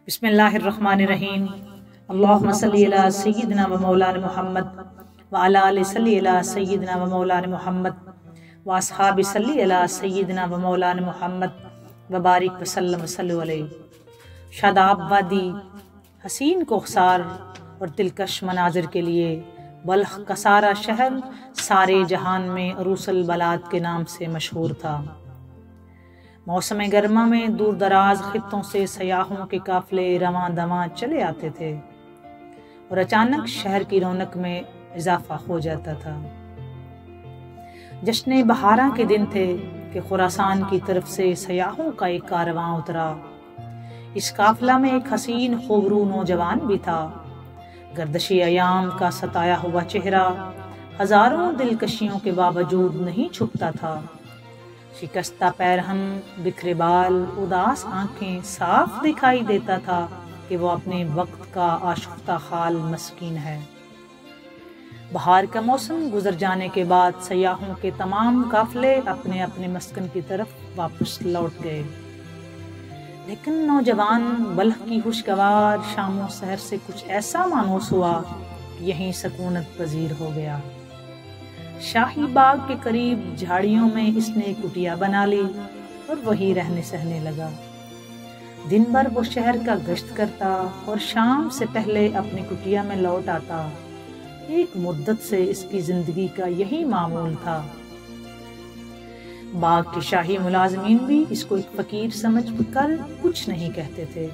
بسم اللہ الرحمن الرحیم۔ اللہم صلی علی سیدنا و مولانا محمد وعلی آلہ صلی علی سیدنا و مولانا محمد واصحاب صلی علی سیدنا و مولانا محمد وبارک وسلم صلی علیہ۔ شاداب وادی حسین کوخسار اور دلکش مناظر کے لیے بلخ کا سارا شہر سارے جہان میں عروس البلاد کے نام سے مشہور تھا۔ موسم گرما میں دور دراز خطوں سے سیاحوں کے قافلے رواں دواں چلے آتے تھے اور اچانک شہر کی رونق میں اضافہ ہو جاتا تھا۔ جشن بہاراں کے دن تھے کہ خراسان کی طرف سے سیاحوں کا ایک کارواں اترا۔ اس قافلہ میں ایک حسین خوبرو نوجوان بھی تھا۔ گردشی ایام کا ستایا ہوا چہرہ ہزاروں دلکشیوں کے باوجود نہیں چھپتا تھا۔ شکستہ پیرہن، بکھرے بال، اداس آنکھیں، صاف دکھائی دیتا تھا کہ وہ اپنے وقت کا آشفتہ حال مسکین ہے۔ بہار کا موسم گزر جانے کے بعد سیاحوں کے تمام قافلے اپنے اپنے مسکن کی طرف واپس لوٹ گئے، لیکن نوجوان بلخ کی خوشگوار شام و سحر سے کچھ ایسا مانوس ہوا کہ یہیں سکونت پذیر ہو گیا۔ شاہی باغ کے قریب جھاڑیوں میں اس نے ایک کٹیا بنا لی اور وہی رہنے سہنے لگا۔ دن بھر وہ شہر کا گشت کرتا اور شام سے پہلے اپنی کٹیا میں لوٹ آتا۔ ایک مدت سے اس کی زندگی کا یہی معمول تھا۔ باغ کے شاہی ملازمین بھی اس کو ایک فقیر سمجھ کر کچھ نہیں کہتے تھے۔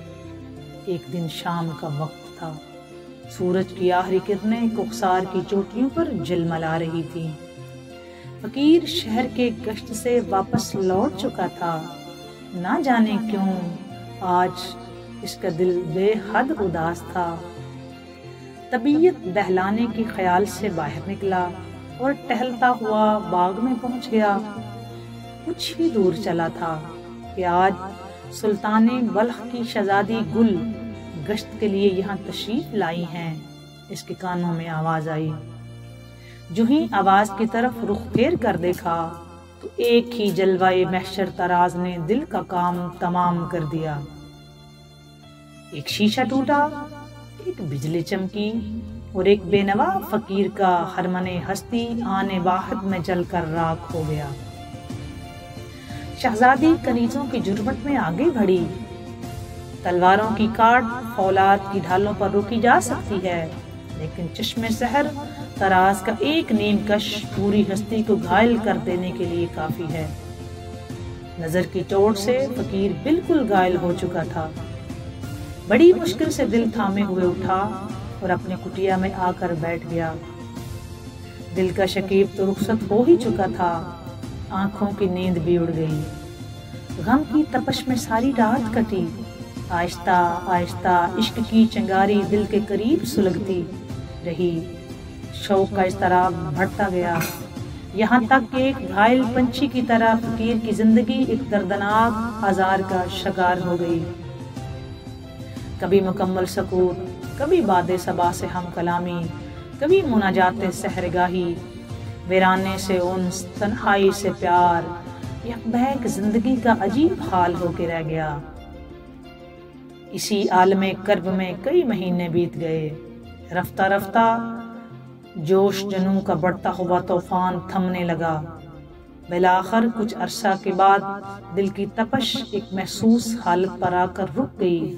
ایک دن شام کا وقت تھا۔ سورج کی آخری کرنیں کوخسار کی چوٹیوں پر جلملا رہی تھی۔ فقیر شہر کے گشت سے واپس لوٹ چکا تھا۔ نہ جانے کیوں آج اس کا دل بے حد اداس تھا۔ طبیعت بہلانے کے خیال سے باہر نکلا اور ٹہلتا ہوا باغ میں پہنچ گیا۔ کچھ ہی دور چلا تھا کہ آج سلطان بلخ کی شہزادی گل گشت کے لیے یہاں تشریف لائی ہیں۔ اس کے کانوں میں آواز آئی۔ جو ہی آواز کی طرف رخ پھیر کر دیکھا تو ایک ہی جلوہ محشر طراز نے دل کا کام تمام کر دیا۔ ایک شیشہ ٹوٹا، ایک بجلی چمکی اور ایک بے نوا فقیر کا ہرمن ہستی آنے واحد میں جل کر راکھ ہو گیا۔ شہزادی کنیزوں کی جرمٹ میں آگے بڑھی۔ تلواروں کی کاٹ فولاد کی ڈھالوں پر روکی جا سکتی ہے، لیکن چشم سحر طراز کا ایک نیم کش پوری ہستی کو گھائل کر دینے کے لیے کافی ہے۔ نظر کی چوٹ سے فقیر بالکل گھائل ہو چکا تھا۔ بڑی مشکل سے دل تھامے ہوئے اٹھا اور اپنے کٹیا میں آ کر بیٹھ گیا۔ دل کا شکیب تو رخصت ہو ہی چکا تھا، آنکھوں کی نیند بھی اڑ گئی۔ غم کی تپش میں ساری رات کٹی۔ آہستہ آہستہ عشق کی چنگاری دل کے قریب سلگتی رہی۔ شوق کا اضطراب بڑھتا گیا، یہاں تک کہ ایک گھائل پنچھی کی طرح فقیر کی زندگی ایک دردناک آزار کا شکار ہو گئی۔ کبھی مکمل سکوت، کبھی باد صبا سے ہم کلامی، کبھی مناجات سحرگاہی، ویرانے سے انس، تنہائی سے پیار، یک بہک زندگی کا عجیب حال ہو کے رہ گیا۔ اسی عالم کرب میں کئی مہینے بیت گئے۔ رفتہ رفتہ جوش جنوں کا بڑھتا ہوا طوفان تھمنے لگا۔ بالآخر کچھ عرصہ کے بعد دل کی تپش ایک محسوس حالت پر آ کر رک گئی۔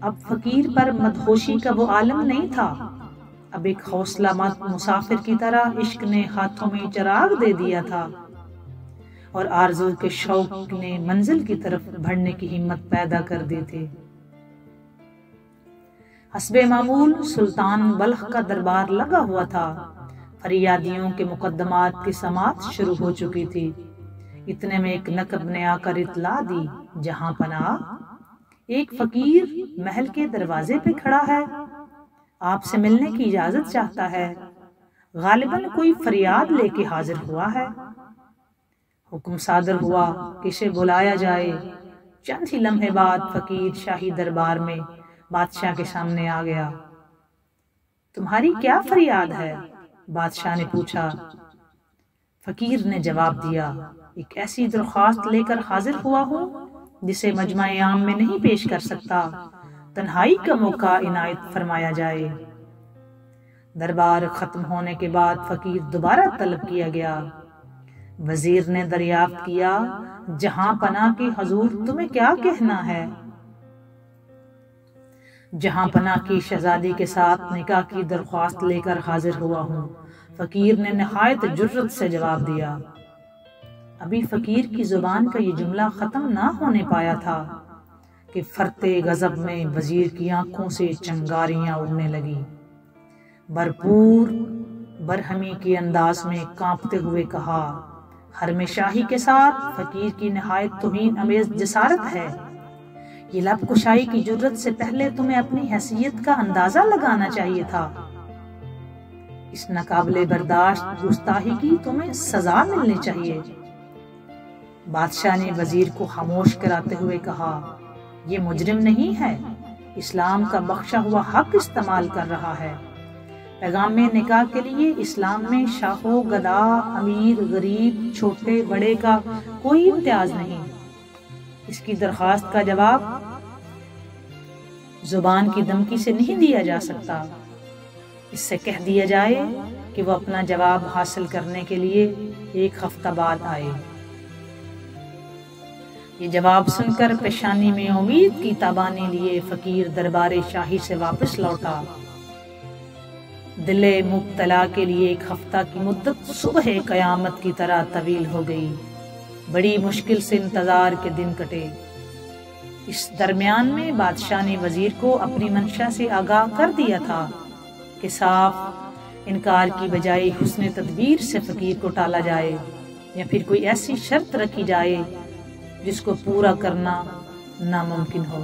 اب فقیر پر مدہوشی کا وہ عالم نہیں تھا۔ اب ایک حوصلہ مند مسافر کی طرح عشق نے ہاتھوں میں چراغ دے دیا تھا اور آرزو کے شوق نے منزل کی طرف بڑھنے کی ہمت پیدا کر دی تھی۔ حسب معمول سلطان بلخ کا دربار لگا ہوا تھا۔ فریادیوں کے مقدمات کی سماعت شروع ہو چکی تھی۔ اتنے میں ایک نقب نے آ کر اطلاع دی، جہاں پناہ ایک فقیر محل کے دروازے پہ کھڑا ہے، آپ سے ملنے کی اجازت چاہتا ہے۔ غالباً کوئی فریاد لے کے حاضر ہوا ہے۔ حکم صادر ہوا کہ اسے بلایا جائے۔ چند ہی لمحے بعد فقیر شاہی دربار میں بادشاہ کے سامنے آ گیا۔ تمہاری کیا فریاد ہے؟ بادشاہ نے پوچھا۔ فقیر نے جواب دیا، ایک ایسی درخواست لے کر حاضر ہوا ہوں جسے مجمع عام میں نہیں پیش کر سکتا، تنہائی کا موقع عنایت فرمایا جائے۔ دربار ختم ہونے کے بعد فقیر دوبارہ طلب کیا گیا۔ وزیر نے دریافت کیا، جہاں پناہ کے حضور تمہیں کیا کہنا ہے؟ جہاں پناہ کی شہزادی کے ساتھ نکاح کی درخواست لے کر حاضر ہوا ہوں، فقیر نے نہایت جرأت سے جواب دیا۔ ابھی فقیر کی زبان کا یہ جملہ ختم نہ ہونے پایا تھا کہ فرتے غضب میں وزیر کی آنکھوں سے چنگاریاں اڑنے لگی۔ بھرپور برہمی کے انداز میں کانپتے ہوئے کہا، حرم شاہی کے ساتھ فقیر کی نہایت توہین امیز جسارت ہے۔ یہ لب کشائی کی جرأت سے پہلے تمہیں اپنی حیثیت کا اندازہ لگانا چاہیے تھا۔ اس ناقابل برداشت گستاخی کی تمہیں سزا ملنی چاہیے۔ بادشاہ نے وزیر کو خاموش کراتے ہوئے کہا، یہ مجرم نہیں ہے، اسلام کا بخشا ہوا حق استعمال کر رہا ہے۔ پیغام نکاح کے لیے اسلام میں شاہ و گدا، امیر غریب، چھوٹے بڑے کا کوئی امتیاز نہیں۔ اس کی درخواست کا جواب زبان کی دھمکی سے نہیں دیا جا سکتا۔ اس سے کہہ دیا جائے کہ وہ اپنا جواب حاصل کرنے کے لیے 1 ہفتہ بعد آئے۔ یہ جواب سن کر پیشانی میں امید کی تابانی لیے فقیر دربار شاہی سے واپس لوٹا۔ دل مبتلا کے لیے 1 ہفتہ کی مدت صبح قیامت کی طرح طویل ہو گئی۔ بڑی مشکل سے انتظار کے دن کٹے۔ اس درمیان میں بادشاہ نے وزیر کو اپنی منشا سے آگاہ کر دیا تھا کہ صاف انکار کی بجائے حسن تدبیر سے فقیر کو ٹالا جائے، یا پھر کوئی ایسی شرط رکھی جائے جس کو پورا کرنا ناممکن ہو۔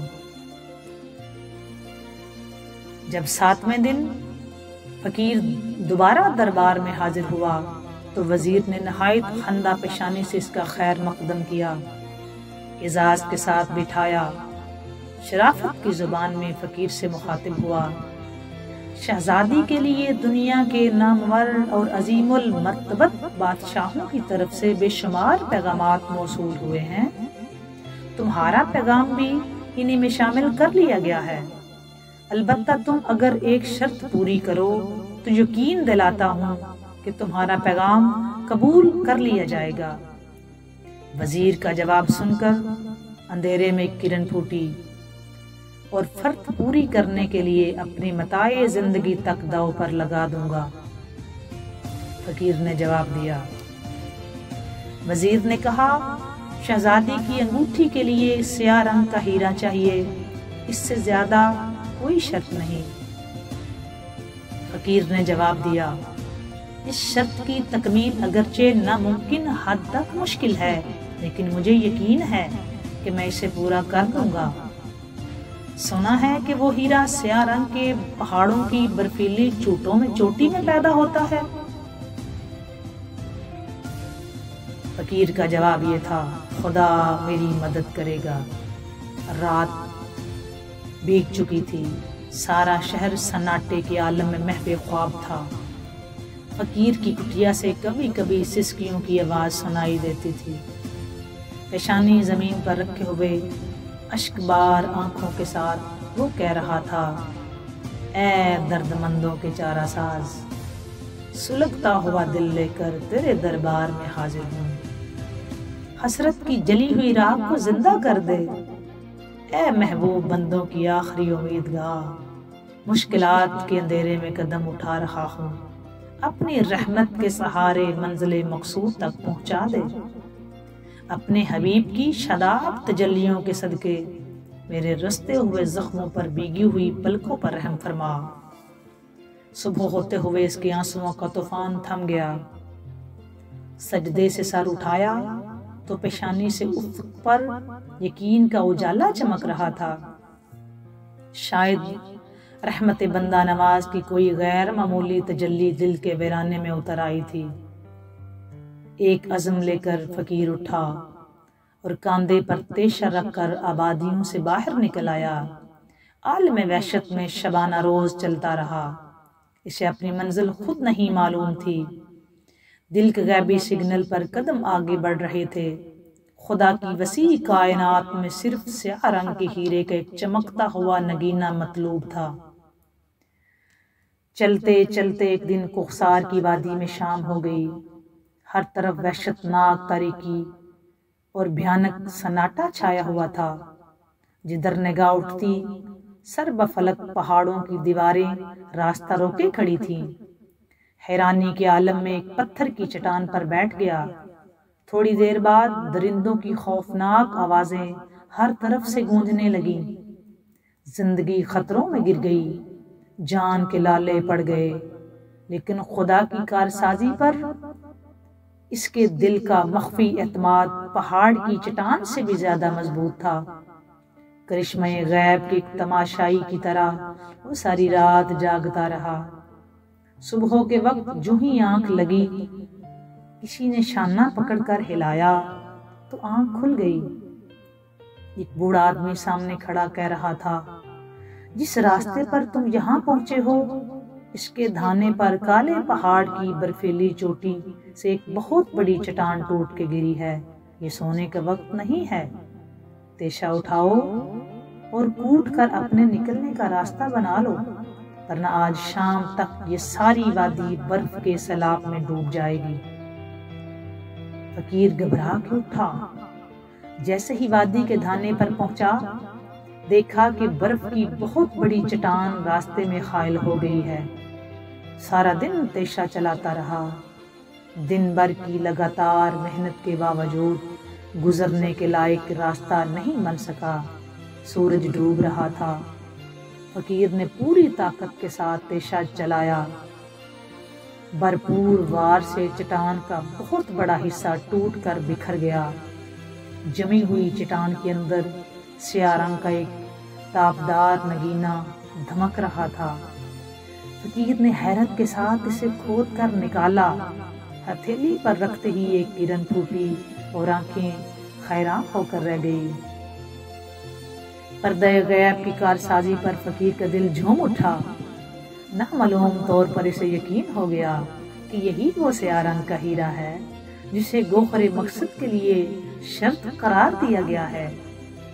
جب 7ویں دن فقیر دوبارہ دربار میں حاضر ہوا تو وزیر نے نہایت خندہ پیشانی سے اس کا خیر مقدم کیا، اعزاز کے ساتھ بٹھایا۔ شرافت کی زبان میں فقیر سے مخاطب ہوا، شہزادی کے لیے دنیا کے نامور اور عظیم المرتبت بادشاہوں کی طرف سے بے شمار پیغامات موصول ہوئے ہیں، تمہارا پیغام بھی انہی میں شامل کر لیا گیا ہے۔ البتہ تم اگر ایک شرط پوری کرو تو یقین دلاتا ہوں کہ تمہارا پیغام قبول کر لیا جائے گا۔ وزیر کا جواب سن کر اندھیرے میں ایک کرن پھوٹی، اور فرض پوری کرنے کے لیے اپنی متاع زندگی تک داؤ پر لگا دوں گا۔ فقیر نے جواب دیا۔ وزیر نے کہا، شہزادی کی انگوٹھی کے لیے سیاہ رنگ کا ہیرا چاہیے، اس سے زیادہ کوئی شرط نہیں۔ فقیر نے جواب دیا، اس شرط کی تکمیل اگرچہ ناممکن حد تک مشکل ہے، لیکن مجھے یقین ہے کہ میں اسے پورا کر دوں گا۔ سنا ہے کہ وہ ہیرا سیاہ رنگ کے پہاڑوں کی برفیلی چوٹی میں پیدا ہوتا ہے۔ فقیر کا جواب یہ تھا، خدا میری مدد کرے گا۔ رات بیت چکی تھی، سارا شہر سناٹے کے عالم میں محو خواب تھا۔ فقیر کی کٹیا سے کبھی کبھی سسکیوں کی آواز سنائی دیتی تھی۔ پیشانی زمین پر رکھے ہوئے اشک بار آنکھوں کے ساتھ وہ کہہ رہا تھا، اے درد مندوں کے چارہ ساز، سلگتا ہوا دل لے کر تیرے دربار میں حاضر ہوں۔ حسرت کی جلی ہوئی راہ کو زندہ کر دے، اے محبوب بندوں کی آخری امیدگاہ۔ مشکلات کے اندھیرے میں قدم اٹھا رہا ہوں، اپنی رحمت کے سہارے منزل مقصود تک پہنچا دے۔ اپنے حبیب کی شاداب تجلیوں کے صدقے میرے رستے ہوئے زخموں پر بھیگی ہوئی پلکوں پر رحم فرما۔ صبح ہوتے ہوئے اس کے آنسوؤں کا طوفان تھم گیا۔ سجدے سے سر اٹھایا تو پیشانی سے افق پر یقین کا اجالا چمک رہا تھا۔ شاید رحمت بندہ نواز کی کوئی غیر معمولی تجلی دل کے ویرانے میں اتر آئی تھی۔ ایک عزم لے کر فقیر اٹھا اور کاندھے پر تیشہ رکھ کر آبادیوں سے باہر نکل آیا۔ عالم وحشت میں شبانہ روز چلتا رہا۔ اسے اپنی منزل خود نہیں معلوم تھی۔ دل کے غیبی سگنل پر قدم آگے بڑھ رہے تھے، خدا کی وسیع کائنات میں صرف سیاہ رنگ کے ہیرے کا ایک چمکتا ہوا نگینہ مطلوب تھا۔ چلتے چلتے ایک دن کوخسار کی وادی میں شام ہو گئی۔ ہر طرف وحشت ناک تاریکی اور بھیانک سناٹا چھایا ہوا تھا۔ جدھر نگاہ اٹھتی سر بفلک پہاڑوں کی دیواریں راستہ روکے کھڑی تھیں۔ حیرانی کے عالم میں ایک پتھر کی چٹان پر بیٹھ گیا۔ تھوڑی دیر بعد درندوں کی خوفناک آوازیں ہر طرف سے گونجنے لگیں۔ زندگی خطروں میں گر گئی، جان کے لالے پڑ گئے، لیکن خدا کی کارسازی پر اس کے دل کا مخفی اعتماد پہاڑ کی چٹان سے بھی زیادہ مضبوط تھا۔ کرشمہ غیب کی ایک تماشائی کی طرح وہ ساری رات جاگتا رہا۔ صبح کے وقت جو ہی آنکھ لگی، کسی نے شانہ پکڑ کر ہلایا تو آنکھ کھل گئی۔ ایک بوڑھا آدمی سامنے کھڑا کہہ رہا تھا، جس راستے پر تم یہاں پہنچے ہو، اس کے دھانے پر کالے پہاڑ کی برفیلی چوٹی سے ایک بہت بڑی چٹان ٹوٹ کے گری ہے۔ یہ سونے کا وقت نہیں ہے، تیشہ اٹھاؤ اور کوٹ کر اپنے نکلنے کا راستہ بنا لو، ورنہ آج شام تک یہ ساری وادی برف کے سیلاب میں ڈوب جائے گی۔ فقیر گھبرا کے اٹھا۔ جیسے ہی وادی کے دھانے پر پہنچا، دیکھا کہ برف کی بہت بڑی چٹان راستے میں خائل ہو گئی ہے۔ سارا دن تیشہ چلاتا رہا۔ دن بھر کی لگاتار محنت کے باوجود گزرنے کے لائق راستہ نہیں بن سکا۔ سورج ڈوب رہا تھا۔ فقیر نے پوری طاقت کے ساتھ تیشہ چلایا۔ بھرپور وار سے چٹان کا بہت بڑا حصہ ٹوٹ کر بکھر گیا۔ جمی ہوئی چٹان کے اندر سیاہ رنگ کا ایک تابدار نگینہ دھمک رہا تھا۔ فقیر نے حیرت کے ساتھ اسے کھود کر نکالا۔ ہتھیلی پر رکھتے ہی ایک کرن پھوٹی اور آنکھیں حیران ہو کر رہ گئی۔ پردہ غیب کی کارسازی پر فقیر کا دل جھوم اٹھا۔ نامعلوم طور پر اسے یقین ہو گیا کہ یہی وہ سیاہ رنگ کا ہیرا ہے جسے گوہر مقصد کے لیے شرط قرار دیا گیا ہے۔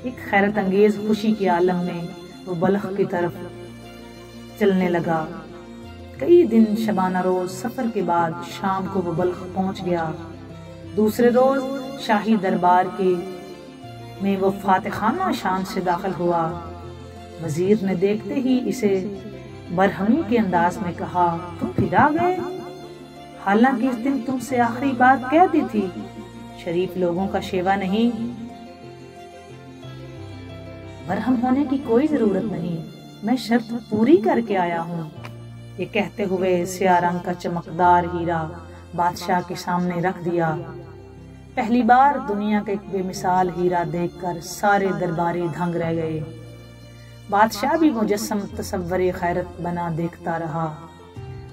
ایک حیرت انگیز خوشی کے عالم میں وہ بلخ کی طرف چلنے لگا۔ کئی دن شبانہ روز سفر کے بعد شام کو وہ بلخ پہنچ گیا۔ دوسرے روز شاہی دربار میں وہ فاتحانہ شان سے داخل ہوا۔ وزیر نے دیکھتے ہی اسے برہمی کے انداز میں کہا، تم پھر آ گئے؟ حالانکہ اس دن تم سے آخری بات کہہ دی تھی، شریف لوگوں کا شیوا نہیں۔ برہم ہونے کی کوئی ضرورت نہیں، میں شرط پوری کر کے آیا ہوں۔ یہ کہتے ہوئے سیاہ رنگ کا چمکدار ہیرا بادشاہ کے سامنے رکھ دیا۔ پہلی بار دنیا کا ایک بے مثال ہیرا دیکھ کر سارے درباری دھنگ رہ گئے۔ بادشاہ بھی مجسم تصور خیرت بنا دیکھتا رہا۔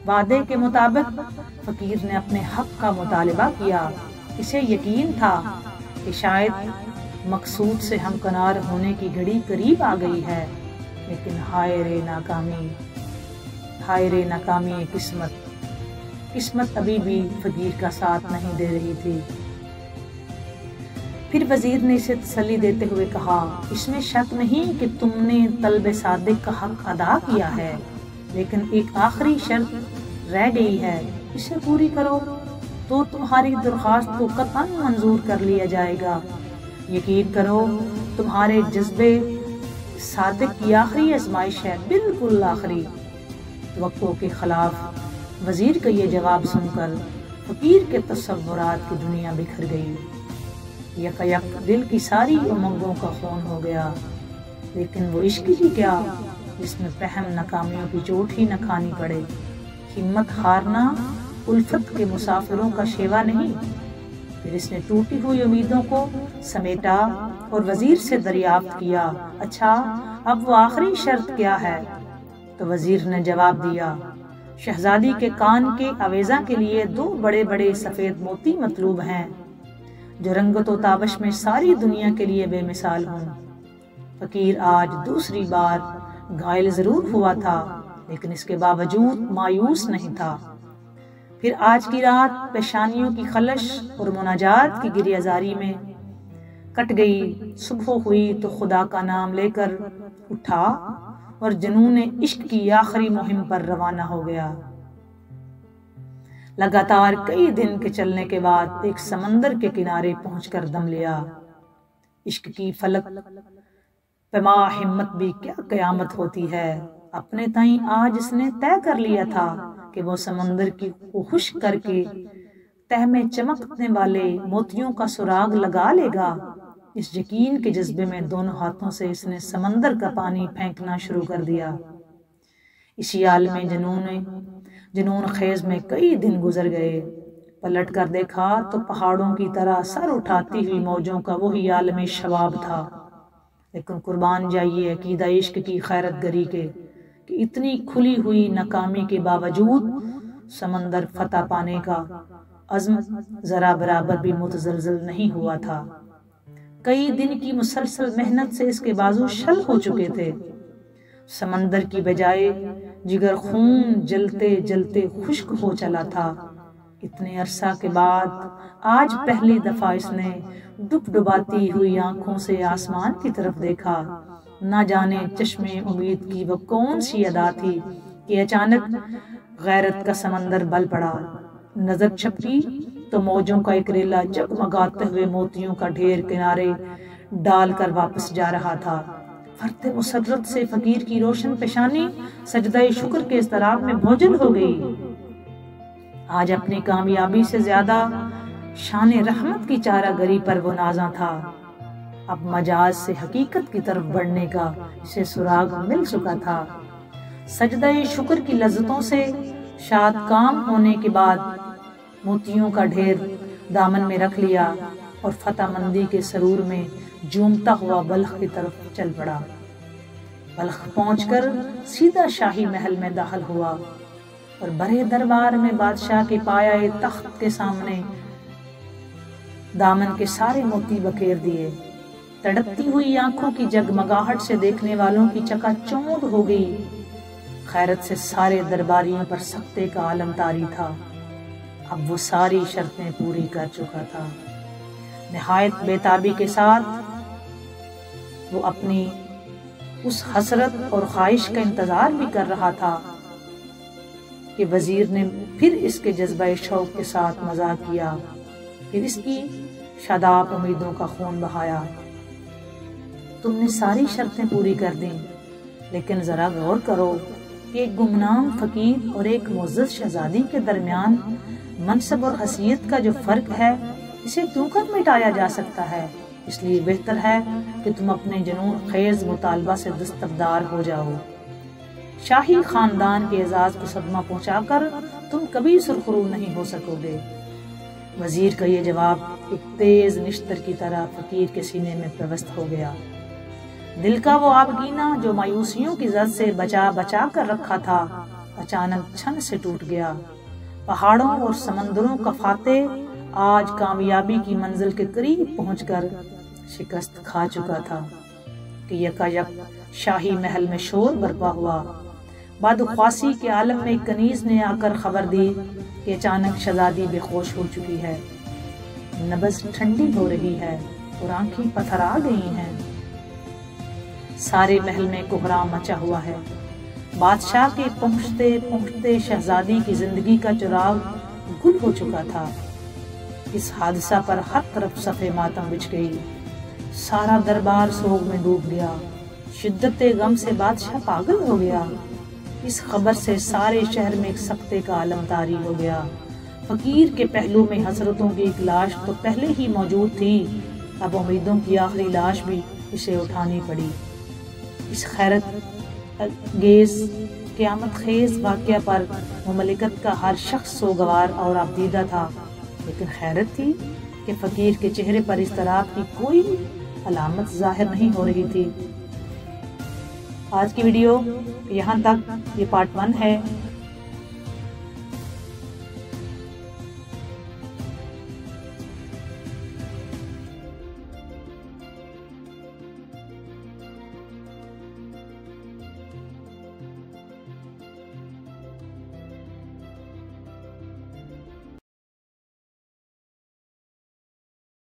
وعدے کے مطابق فقیر نے اپنے حق کا مطالبہ کیا۔ اسے یقین تھا کہ شاید مقصود سے ہمکنار ہونے کی گھڑی قریب آ گئی ہے، لیکن ہائے رے ناکامی، ہائے رے ناکامی قسمت ابھی بھی فقیر کا ساتھ نہیں دے رہی تھی۔ پھر وزیر نے اسے تسلی دیتے ہوئے کہا، اس میں شک نہیں کہ تم نے طلب صادق کا حق ادا کیا ہے، لیکن ایک آخری شرط رہ گئی ہے، اسے پوری کرو تو تمہاری درخواست کو قطعاً منظور کر لیا جائے گا۔ یقین کرو، تمہارے جذبے صادق کی آخری آزمائش ہے، بالکل آخری۔ توقع کے خلاف وزیر کا یہ جواب سن کر فقیر کے تصورات کی دنیا بکھر گئی۔ یک دل کی ساری امنگوں کا خون ہو گیا، لیکن وہ عشق ہی کیا جس میں پہم ناکامیوں کی چوٹ ہی نہ کھانی پڑے۔ ہمت ہارنا الفت کے مسافروں کا شیوا نہیں۔ پھر اس نے ٹوٹی ہوئی امیدوں کو سمیٹا اور وزیر سے دریافت کیا، اچھا اب وہ آخری شرط کیا ہے؟ تو وزیر نے جواب دیا، شہزادی کے کان کے آویزاں کے لیے 2 بڑے بڑے سفید موتی مطلوب ہیں، جو رنگت و تابش میں ساری دنیا کے لیے بے مثال ہوں۔ فقیر آج دوسری بار گھائل ضرور ہوا تھا، لیکن اس کے باوجود مایوس نہیں تھا۔ پھر آج کی رات پیشانیوں کی خلش اور مناجات کی گریہ زاری میں کٹ گئی۔ صبح ہوئی تو خدا کا نام لے کر اٹھا اور جنون عشق کی آخری مہم پر روانہ ہو گیا۔ لگاتار کئی دن کے چلنے کے بعد ایک سمندر کے کنارے پہنچ کر دم لیا۔ عشق کی فلک پما ہمت بھی کیا قیامت ہوتی ہے۔ اپنے تائیں آج اس نے طے کر لیا تھا کہ وہ سمندر کو خشک کر کے تہ میں چمکنے والے موتیوں کا سراغ لگا لے گا۔ اس یقین کے جذبے میں دونوں ہاتھوں سے اس نے سمندر کا پانی پھینکنا شروع کر دیا۔ اسی عالم جنون خیز میں کئی دن گزر گئے۔ پلٹ کر دیکھا تو پہاڑوں کی طرح سر اٹھاتی ہوئی موجوں کا وہی عالم شباب تھا۔ لیکن قربان جائیے عقیدہ عشق کی خیرت گری کے کہ اتنی کھلی ہوئی ناکامی کے باوجود سمندر فتح پانے کا عزم ذرا برابر بھی متزلزل نہیں ہوا تھا۔ کئی دن کی مسلسل محنت سے اس کے بازو شل ہو چکے تھے۔ سمندر کی بجائے جگر خون جلتے جلتے خشک ہو چلا تھا۔ اتنے عرصہ کے بعد آج پہلی دفعہ اس نے ڈب ڈباتی ہوئی آنکھوں سے آسمان کی طرف دیکھا۔ نہ جانے چشمے امید کی وہ کون سی ادا تھی کہ اچانک غیرت کا سمندر بل پڑا۔ نظر چھپکی تو موجوں کا ایک ریلا جگمگاتے ہوئے موتیوں کا ڈھیر کنارے ڈال کر واپس جا رہا تھا۔ فرط مسرت سے فقیر کی روشن پیشانی سجدہ شکر کے اضطراب میں بھوجل ہو گئی۔ آج اپنی کامیابی سے زیادہ شان رحمت کی چارہ گری پر وہ نازاں تھا۔ اب مجاز سے حقیقت کی طرف بڑھنے کا اسے سراغ مل چکا تھا۔ سجدہ شکر کی لذتوں سے شاد کام ہونے کے بعد موتیوں کا ڈھیر دامن میں رکھ لیا اور فتح مندی کے سرور میں جھومتا ہوا بلخ کی طرف چل پڑا۔ بلخ پہنچ کر سیدھا شاہی محل میں داخل ہوا اور بڑے دربار میں بادشاہ کے پایہ تخت کے سامنے دامن کے سارے موتی بکھیر دیے۔ تڑپتی ہوئی آنکھوں کی جگمگاہٹ سے دیکھنے والوں کی چکا چوند ہو گئی۔ خیرت سے سارے درباریوں پر سختے کا عالم طاری تھا۔ اب وہ ساری شرطیں پوری کر چکا تھا۔ نہایت بے تابی کے ساتھ وہ اپنی اس حسرت اور خواہش کا انتظار بھی کر رہا تھا کہ وزیر نے پھر اس کے جذبہ شوق کے ساتھ مذاق کیا، پھر اس کی شاداب امیدوں کا خون بہایا۔ تم نے ساری شرطیں پوری کر دیں، لیکن ذرا غور کرو کہ ایک گمنام فقیر اور ایک معزز شہزادی کے درمیان منصب اور حیثیت کا جو فرق ہے اسے کیوں کر مٹایا جا سکتا ہے؟ اس لیے بہتر ہے کہ تم اپنے جنون خیز مطالبہ سے دستبردار ہو جاؤ۔ شاہی خاندان کے اعزاز کو صدمہ پہنچا کر تم کبھی سرخرو نہیں ہو سکو گے۔ وزیر کا یہ جواب ایک تیز نشتر کی طرح فقیر کے سینے میں پیوست ہو گیا۔ دل کا وہ آبگینہ جو مایوسیوں کی زد سے بچا بچا کر رکھا تھا اچانک چھن سے ٹوٹ گیا۔ پہاڑوں اور سمندروں کا فاتح آج کامیابی کی منزل کے قریب پہنچ کر شکست کھا چکا تھا کہ یکایک شاہی محل میں شور برپا ہوا۔ بدخواسی کے عالم میں کنیز نے آ کر خبر دی کہ اچانک شہزادی بے ہوش ہو چکی ہے۔ نبض ٹھنڈی ہو رہی ہے اور آنکھیں پتھرا گئی ہیں۔ سارے محل میں کوہرام مچا ہوا ہے۔ بادشاہ کے پہنچتے پہنچتے شہزادی کی زندگی کا چراغ گل ہو چکا تھا۔ اس حادثہ پر ہر طرف صفے ماتم بچھ گئی۔ سارا دربار سوگ میں ڈوب گیا۔ شدت غم سے بادشاہ پاگل ہو گیا۔ اس خبر سے سارے شہر میں ایک سکتے کا عالم طاری ہو گیا۔ فقیر کے پہلو میں حسرتوں کی ایک لاش تو پہلے ہی موجود تھی، اب امیدوں کی آخری لاش بھی اسے اٹھانی پڑی۔ اس خیرت انگیز قیامت خیز واقعہ پر مملکت کا ہر شخص سوگوار اور افدیدہ تھا، لیکن حیرت تھی کہ فقیر کے چہرے پر اضطراب کی کوئی علامت ظاہر نہیں ہو رہی تھی۔ آج کی ویڈیو یہاں تک، یہ پارٹ 1 ہے۔